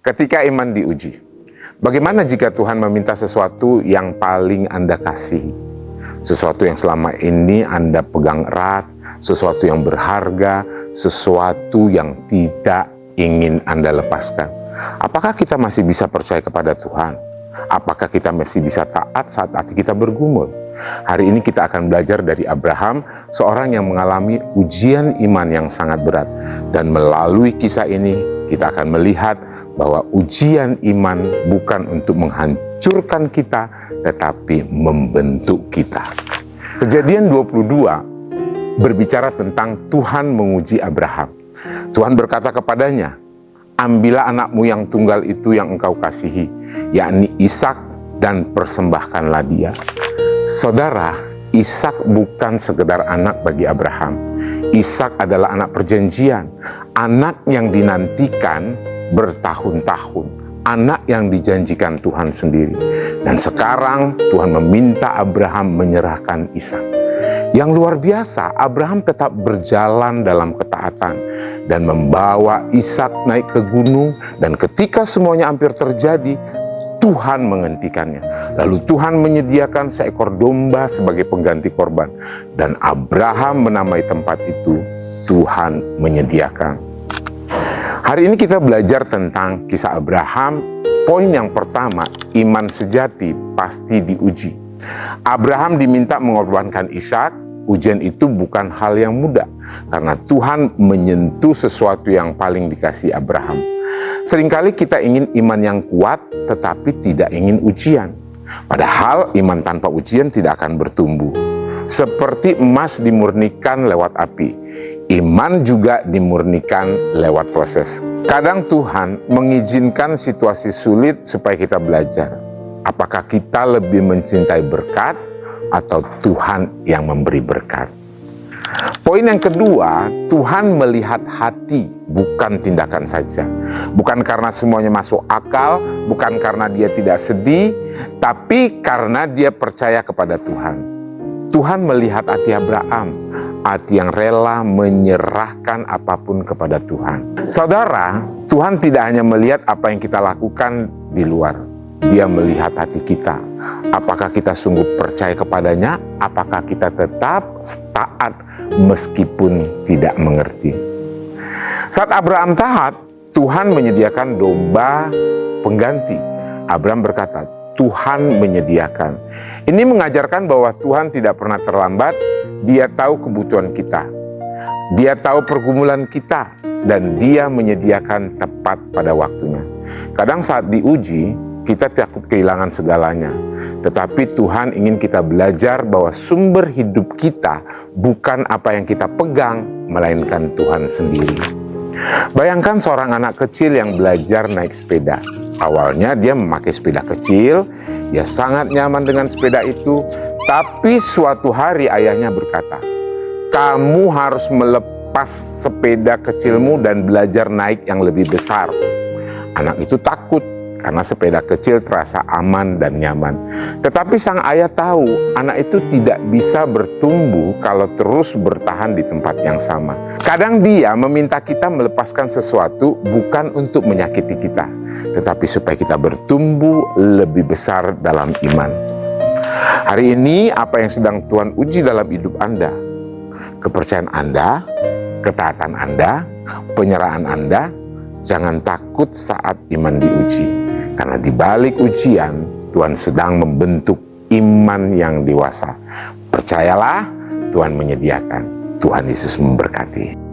Ketika iman diuji, bagaimana jika Tuhan meminta sesuatu yang paling Anda kasihi? Sesuatu yang selama ini Anda pegang erat, sesuatu yang berharga, sesuatu yang tidak ingin Anda lepaskan. Apakah kita masih bisa percaya kepada Tuhan? Apakah kita masih bisa taat saat hati kita bergumul? Hari ini kita akan belajar dari Abraham, seorang yang mengalami ujian iman yang sangat berat. Dan melalui kisah ini, kita akan melihat bahwa ujian iman bukan untuk menghancurkan kita, tetapi membentuk kita. Kejadian 22 berbicara tentang Tuhan menguji Abraham. Tuhan berkata kepadanya, "Ambillah anakmu yang tunggal itu yang engkau kasihi, yakni Ishak, dan persembahkanlah dia." Saudara, Ishak bukan sekedar anak bagi Abraham. Ishak adalah anak perjanjian, anak yang dinantikan bertahun-tahun, anak yang dijanjikan Tuhan sendiri. Dan sekarang Tuhan meminta Abraham menyerahkan Ishak. Yang luar biasa, Abraham tetap berjalan dalam ketaatan dan membawa Ishak naik ke gunung, dan ketika semuanya hampir terjadi, Tuhan menghentikannya. Lalu Tuhan menyediakan seekor domba sebagai pengganti korban, dan Abraham menamai tempat itu Tuhan menyediakan. Hari ini kita belajar tentang kisah Abraham. Poin yang pertama, iman sejati pasti diuji. Abraham diminta mengorbankan Ishak. Ujian itu bukan hal yang mudah, karena Tuhan menyentuh sesuatu yang paling dikasih Abraham. Seringkali kita ingin iman yang kuat, tetapi tidak ingin ujian. Padahal iman tanpa ujian tidak akan bertumbuh. Seperti emas dimurnikan lewat api, iman juga dimurnikan lewat proses. Kadang Tuhan mengizinkan situasi sulit supaya kita belajar. Apakah kita lebih mencintai berkat atau Tuhan yang memberi berkat? Poin yang kedua, Tuhan melihat hati, bukan tindakan saja. Bukan karena semuanya masuk akal, bukan karena dia tidak sedih, tapi karena dia percaya kepada Tuhan. Tuhan melihat hati Abraham, hati yang rela menyerahkan apapun kepada Tuhan. Saudara, Tuhan tidak hanya melihat apa yang kita lakukan di luar. Dia melihat hati kita. Apakah kita sungguh percaya kepadanya? Apakah kita tetap taat meskipun tidak mengerti? Saat Abraham taat, Tuhan menyediakan domba pengganti. Abraham berkata, Tuhan menyediakan. Ini mengajarkan bahwa Tuhan tidak pernah terlambat. Dia tahu kebutuhan kita. Dia tahu pergumulan kita. Dan dia menyediakan tepat pada waktunya. Kadang saat diuji, kita takut kehilangan segalanya. Tetapi Tuhan ingin kita belajar bahwa sumber hidup kita bukan apa yang kita pegang, melainkan Tuhan sendiri. Bayangkan seorang anak kecil yang belajar naik sepeda. Awalnya dia memakai sepeda kecil, dia sangat nyaman dengan sepeda itu. Tapi suatu hari ayahnya berkata, "Kamu harus melepas sepeda kecilmu dan belajar naik yang lebih besar." Anak itu takut, karena sepeda kecil terasa aman dan nyaman. Tetapi sang ayah tahu anak itu tidak bisa bertumbuh kalau terus bertahan di tempat yang sama. Kadang dia meminta kita melepaskan sesuatu bukan untuk menyakiti kita, tetapi supaya kita bertumbuh lebih besar dalam iman. Hari ini apa yang sedang Tuhan uji dalam hidup Anda? Kepercayaan Anda, ketaatan Anda, penyerahan Anda. Jangan takut saat iman diuji. Karena di balik ujian, Tuhan sedang membentuk iman yang dewasa. Percayalah, Tuhan menyediakan. Tuhan Yesus memberkati.